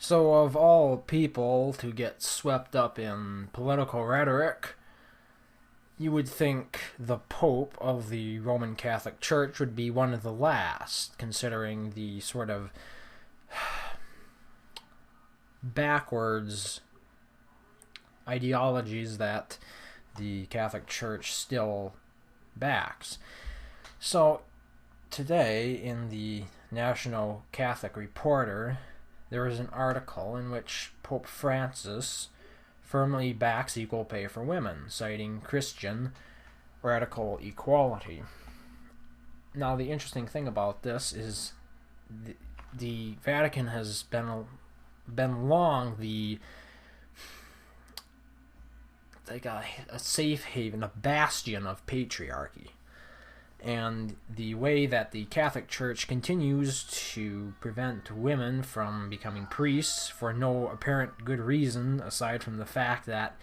So, of all people to get swept up in political rhetoric, you would think the Pope of the Roman Catholic Church would be one of the last, considering the sort of backwards ideologies that the Catholic Church still backs. So, today in the National Catholic Reporter, there is an article in which Pope Francis firmly backs equal pay for women, citing Christian radical equality. Now, the interesting thing about this is the Vatican has been long the like a safe haven, a bastion of patriarchy. And the way that the Catholic Church continues to prevent women from becoming priests for no apparent good reason aside from the fact that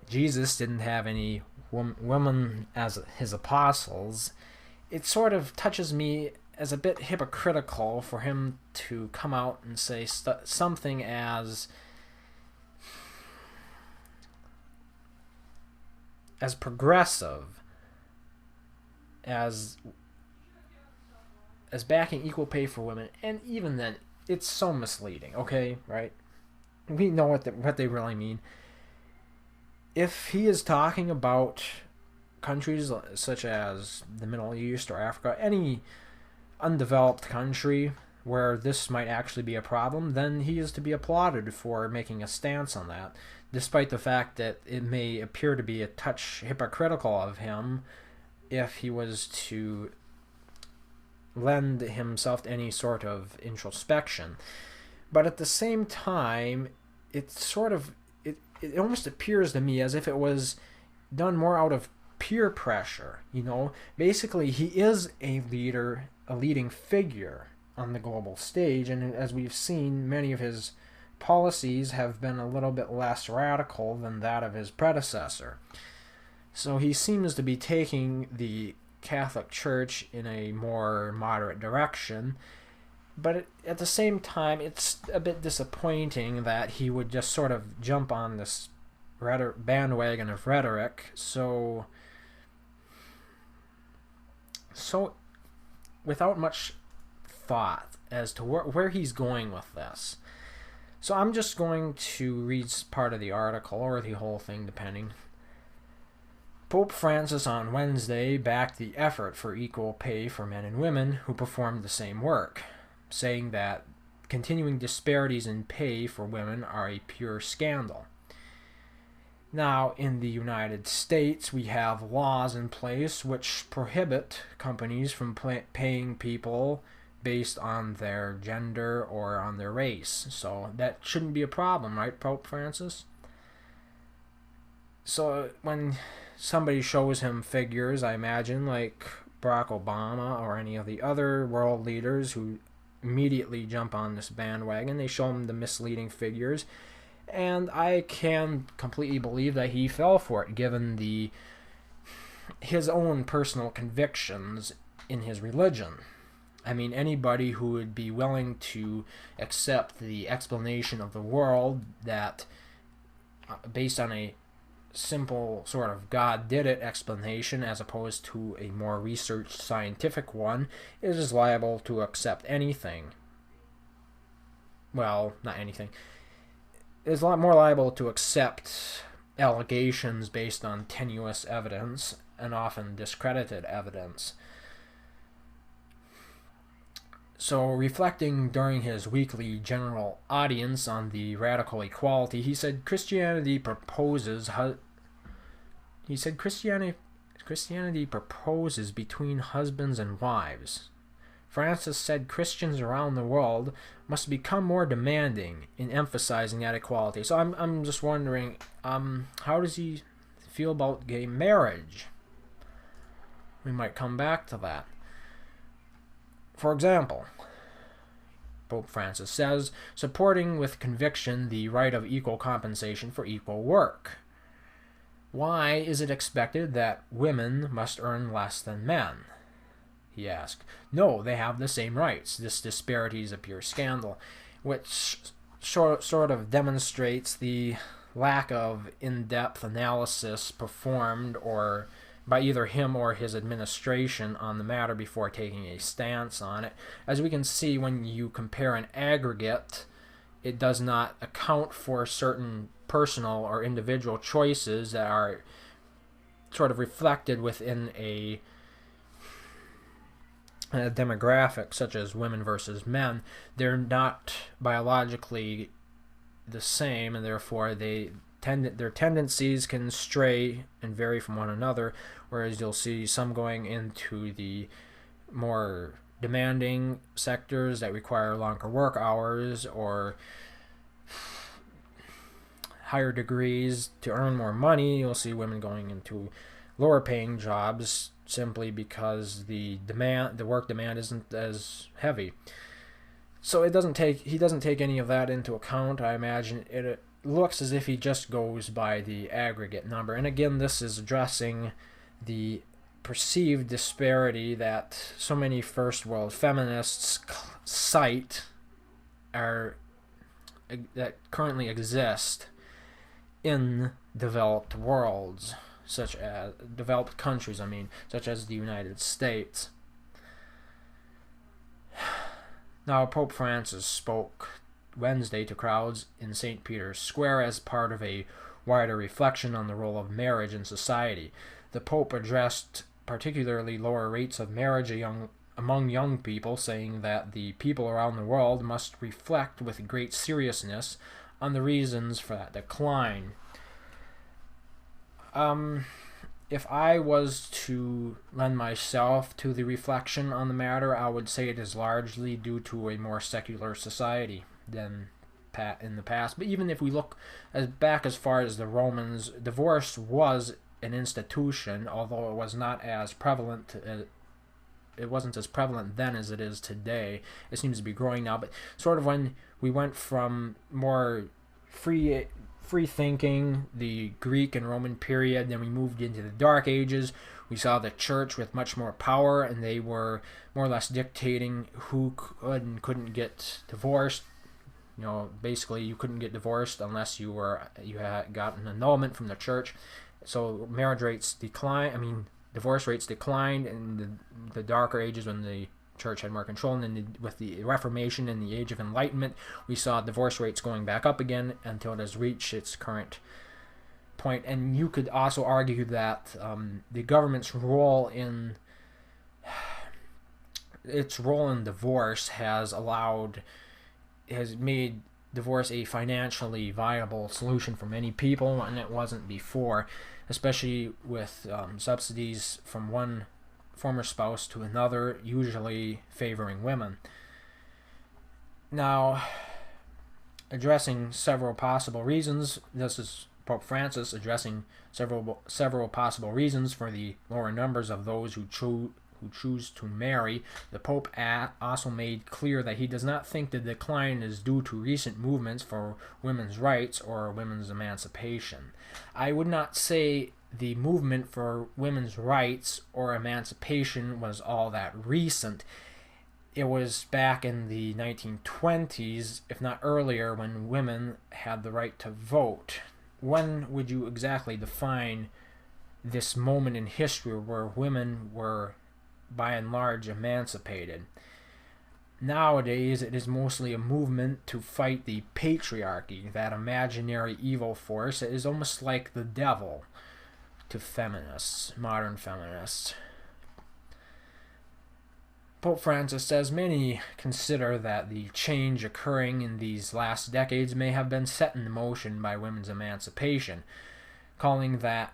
Jesus didn't have any women as his apostles, it sort of touches me as a bit hypocritical for him to come out and say something as progressive as backing equal pay for women, and even then, it's so misleading. Okay, right? We know what they really mean. If he is talking about countries such as the Middle East or Africa, any undeveloped country where this might actually be a problem, then he is to be applauded for making a stance on that, despite the fact that it may appear to be a touch hypocritical of him if he was to lend himself to any sort of introspection. But at the same time, it almost appears to me as if it was done more out of peer pressure. Basically, he is a leader, a leading figure on the global stage, and as we've seen, many of his policies have been a little bit less radical than that of his predecessor. So he seems to be taking the Catholic Church in a more moderate direction, but at the same time, it's a bit disappointing that he would just sort of jump on this bandwagon of rhetoric so without much thought as to where he's going with this. So I'm just going to read part of the article, or the whole thing, depending. Pope Francis on Wednesday backed the effort for equal pay for men and women who performed the same work, saying that continuing disparities in pay for women are a pure scandal. Now, in the United States, we have laws in place which prohibit companies from paying people based on their gender or on their race. So that shouldn't be a problem, right, Pope Francis? So when somebody shows him figures, I imagine, like Barack Obama or any of the other world leaders who immediately jump on this bandwagon, they show him the misleading figures, and I can completely believe that he fell for it, given his own personal convictions in his religion. I mean, anybody who would be willing to accept the explanation of the world that, based on a simple sort of God did it explanation as opposed to a more researched scientific one, is liable to accept anything. Well, not anything. Is a lot more liable to accept allegations based on tenuous evidence and often discredited evidence. So, reflecting during his weekly general audience on the radical equality, he said Christianity proposes between husbands and wives. Francis said Christians around the world must become more demanding in emphasizing that equality. So I'm just wondering, how does he feel about gay marriage? We might come back to that. For example, Pope Francis says, supporting with conviction the right of equal compensation for equal work. Why is it expected that women must earn less than men? He asked. No, they have the same rights. This disparity is a pure scandal, which sort of demonstrates the lack of in-depth analysis performed or by either him or his administration on the matter before taking a stance on it. As we can see, when you compare an aggregate, it does not account for certain personal or individual choices that are sort of reflected within a demographic, such as women versus men. They're not biologically the same, and therefore their tendencies can stray and vary from one another, whereas you'll see some going into the more demanding sectors that require longer work hours or higher degrees to earn more money. You'll see women going into lower paying jobs simply because the work demand isn't as heavy. So he doesn't take any of that into account. I imagine it looks as if he just goes by the aggregate number. And again, this is addressing the perceived disparity that so many first world feminists cite that currently exist in developed worlds, such as developed countries, such as the United States. Now, Pope Francis spoke Wednesday to crowds in St. Peter's Square as part of a wider reflection on the role of marriage in society. The Pope addressed particularly lower rates of marriage among young people, saying that the people around the world must reflect with great seriousness on the reasons for that decline. If I was to lend myself to the reflection on the matter, I would say it is largely due to a more secular society than in the past. But even if we look back as far as the Romans, divorce was an institution, although it was not as prevalent. It wasn't as prevalent then as it is today. It seems to be growing now. But sort of when we went from more free thinking, the Greek and Roman period, then we moved into the Dark Ages. We saw the church with much more power, and they were more or less dictating who could and couldn't get divorced. Basically, you couldn't get divorced unless you had gotten an annulment from the church. So marriage rates declined. Divorce rates declined in the Darker Ages when the church had more control, and then with the Reformation and the Age of Enlightenment, we saw divorce rates going back up again until it has reached its current point. And you could also argue that the government's role in divorce has made divorce a financially viable solution for many people, and it wasn't before, especially with subsidies from one former spouse to another, usually favoring women. Now, addressing several possible reasons, this is Pope Francis addressing several possible reasons for the lower numbers of those who choose to marry. The Pope also made clear that he does not think the decline is due to recent movements for women's rights or women's emancipation. I would not say the movement for women's rights or emancipation was all that recent. It was back in the 1920s, if not earlier, when women had the right to vote. When would you exactly define this moment in history where women were by and large emancipated? Nowadays, it is mostly a movement to fight the patriarchy, that imaginary evil force that is almost like the devil to feminists, modern feminists. Pope Francis says many consider that the change occurring in these last decades may have been set in motion by women's emancipation, calling that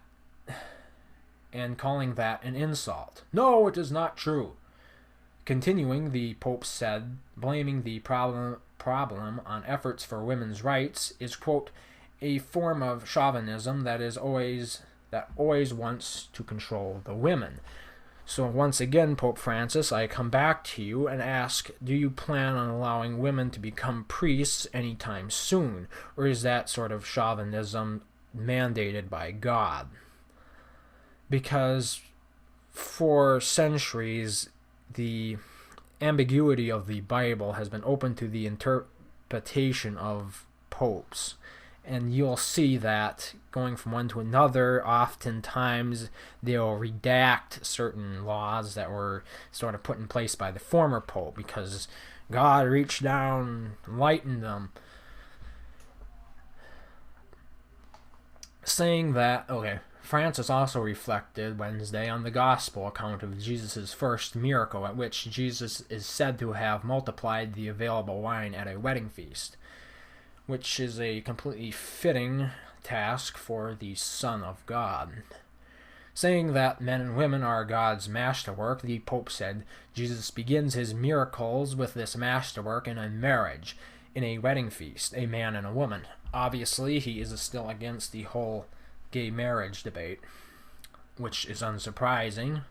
an insult. No, it is not true. Continuing, the Pope said, blaming the problem on efforts for women's rights is, quote, a form of chauvinism that always wants to control the women. So once again, Pope Francis, I come back to you and ask, do you plan on allowing women to become priests anytime soon? Or is that sort of chauvinism mandated by God? Because for centuries, the ambiguity of the Bible has been open to the repetition of popes. And you'll see that going from one to another, oftentimes they'll redact certain laws that were sort of put in place by the former pope because God reached down, enlightened them. Saying that, okay, Francis also reflected Wednesday on the gospel account of Jesus' first miracle, at which Jesus is said to have multiplied the available wine at a wedding feast, which is a completely fitting task for the Son of God. Saying that men and women are God's masterwork, the Pope said Jesus begins his miracles with this masterwork in a marriage, in a wedding feast, a man and a woman. Obviously, he is still against the whole gay marriage debate, which is unsurprising,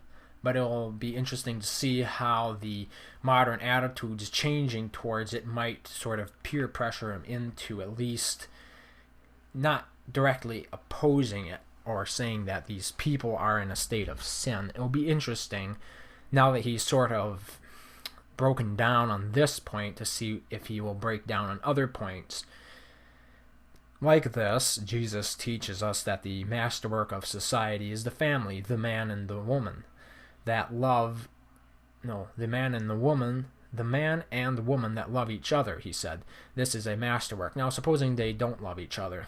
but it'll be interesting to see how the modern attitudes changing towards it might sort of peer pressure him into at least not directly opposing it or saying that these people are in a state of sin. It'll be interesting now that he's sort of broken down on this point to see if he will break down on other points. Like this, Jesus teaches us that the masterwork of society is the family, the man and the woman. The man and the woman that love each other, he said. This is a masterwork. Now, supposing they don't love each other,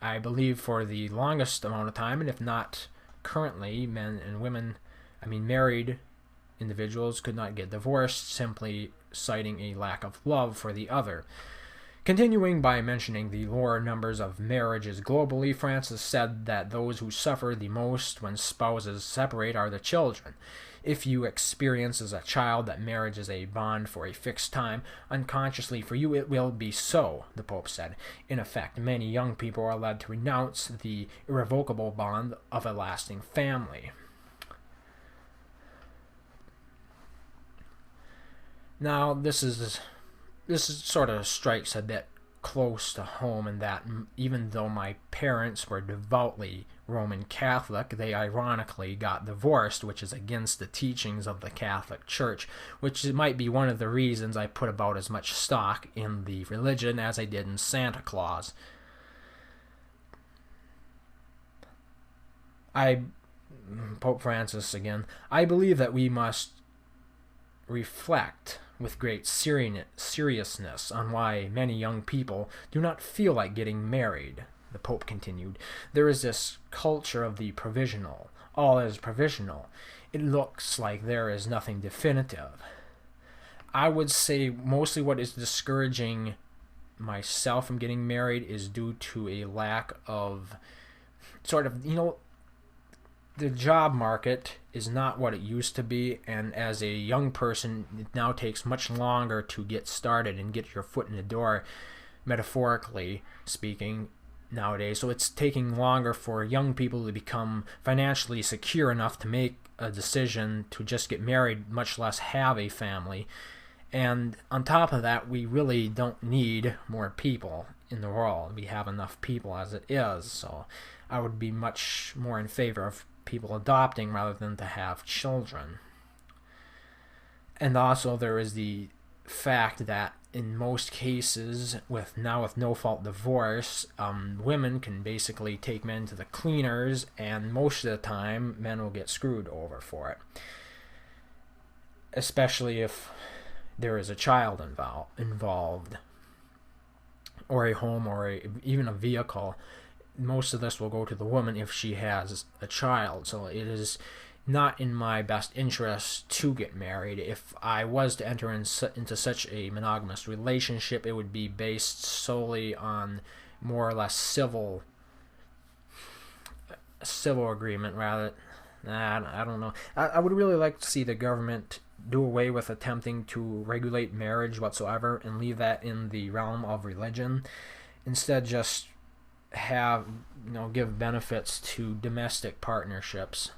I believe for the longest amount of time, and if not currently, married individuals could not get divorced, simply citing a lack of love for the other. Continuing by mentioning the lower numbers of marriages globally, Francis said that those who suffer the most when spouses separate are the children. If you experience as a child that marriage is a bond for a fixed time, unconsciously for you it will be so, the Pope said. In effect, many young people are led to renounce the irrevocable bond of a lasting family. Now, this sort of strikes a bit close to home in that even though my parents were devoutly Roman Catholic, they ironically got divorced, which is against the teachings of the Catholic Church, which might be one of the reasons I put about as much stock in the religion as I did in Santa Claus. Pope Francis again, I believe that we must reflect with great seriousness on why many young people do not feel like getting married, the Pope continued. There is this culture of the provisional. All is provisional. It looks like there is nothing definitive. I would say mostly what is discouraging myself from getting married is due to a lack of the job market is not what it used to be, and as a young person, it now takes much longer to get started and get your foot in the door, metaphorically speaking, nowadays. So it's taking longer for young people to become financially secure enough to make a decision to just get married, much less have a family. And on top of that, we really don't need more people in the world. We have enough people as it is, so I would be much more in favor of people adopting rather than to have children. And also there is the fact that in most cases with no-fault divorce, women can basically take men to the cleaners, and most of the time men will get screwed over for it, especially if there is a child involved or a home or even a vehicle. Most of this will go to the woman if she has a child, so it is not in my best interest to get married. If I was to enter into such a monogamous relationship, it would be based solely on more or less civil agreement rather. I don't know. I would really like to see the government do away with attempting to regulate marriage whatsoever and leave that in the realm of religion. Instead, just give benefits to domestic partnerships.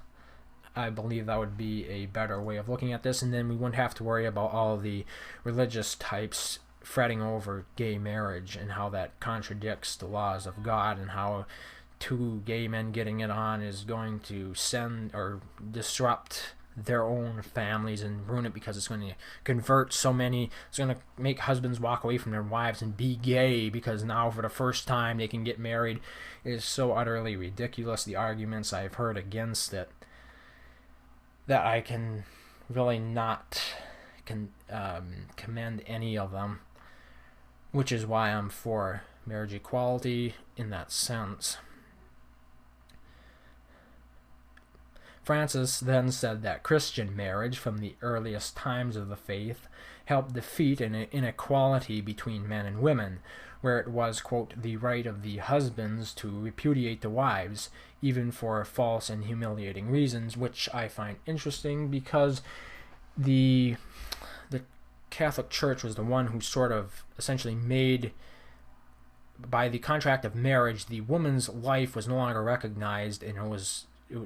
I believe that would be a better way of looking at this, and then we wouldn't have to worry about all the religious types fretting over gay marriage and how that contradicts the laws of God, and how two gay men getting it on is going to send or disrupt their own families and ruin it because it's going to convert so many. It's going to make husbands walk away from their wives and be gay because now for the first time they can get married. It is so utterly ridiculous, the arguments I've heard against it, that I can really not commend any of them, which is why I'm for marriage equality in that sense. Francis then said that Christian marriage from the earliest times of the faith helped defeat an inequality between men and women, where it was, quote, the right of the husbands to repudiate the wives, even for false and humiliating reasons, which I find interesting because the Catholic Church was the one who sort of essentially made, by the contract of marriage, the woman's life was no longer recognized, and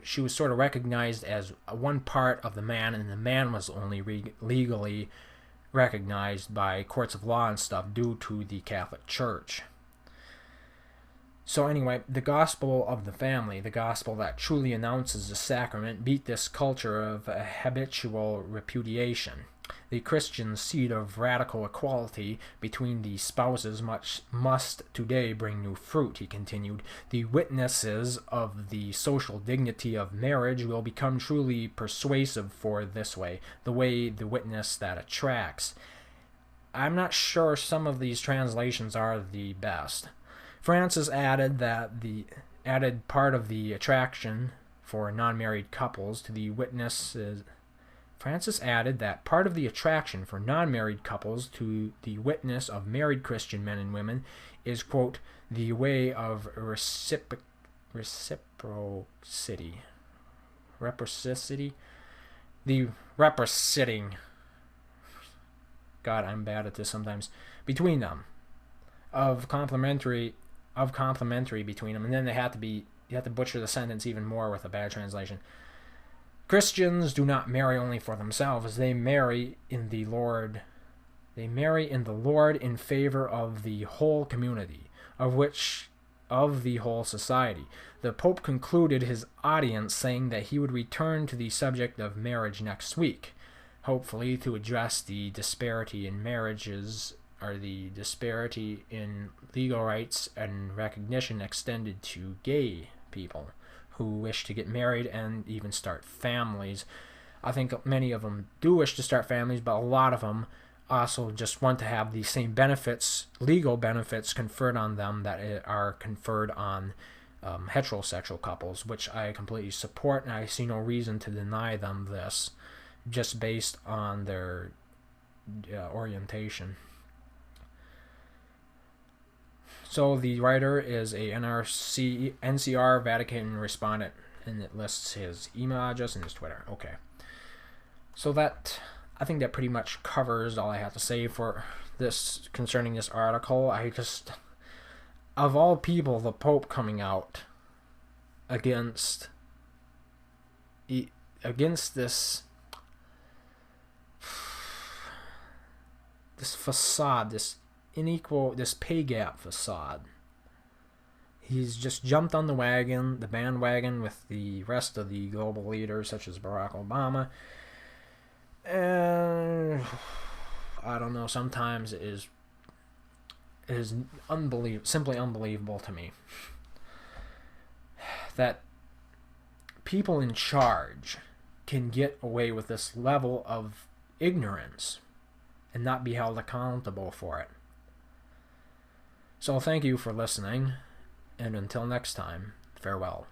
she was sort of recognized as one part of the man, and the man was only legally recognized by courts of law and stuff due to the Catholic Church. So anyway, the gospel of the family, the gospel that truly announces the sacrament, beat this culture of habitual repudiation. The Christian seed of radical equality between the spouses must today bring new fruit, he continued. The witnesses of the social dignity of marriage will become truly persuasive for this way, the witness that attracts. I'm not sure some of these translations are the best. Francis added part of the attraction for non-married couples to the witnesses. Francis added that part of the attraction for non-married couples to the witness of married Christian men and women is, quote, the way of reciprocity. The reciprocating. God, I'm bad at this sometimes. Between them. Of complementary between them. And then you have to butcher the sentence even more with a bad translation. Christians do not marry only for themselves. They marry in the Lord. They marry in the Lord in favor of the whole community, of the whole society. The Pope concluded his audience saying that he would return to the subject of marriage next week, hopefully to address the disparity in marriages, or the disparity in legal rights and recognition extended to gay people who wish to get married and even start families. I think many of them do wish to start families, but a lot of them also just want to have the same benefits, legal benefits, conferred on them that are conferred on heterosexual couples, which I completely support, and I see no reason to deny them this, just based on their orientation. So the writer is a NCR Vatican respondent, and it lists his email address and his Twitter. Okay. So I think that pretty much covers all I have to say for this concerning this article. Of all people, the Pope coming out against this facade, this pay gap facade. He's just jumped on the bandwagon with the rest of the global leaders such as Barack Obama. And I don't know, sometimes it is simply unbelievable to me that people in charge can get away with this level of ignorance and not be held accountable for it. So thank you for listening, and until next time, farewell.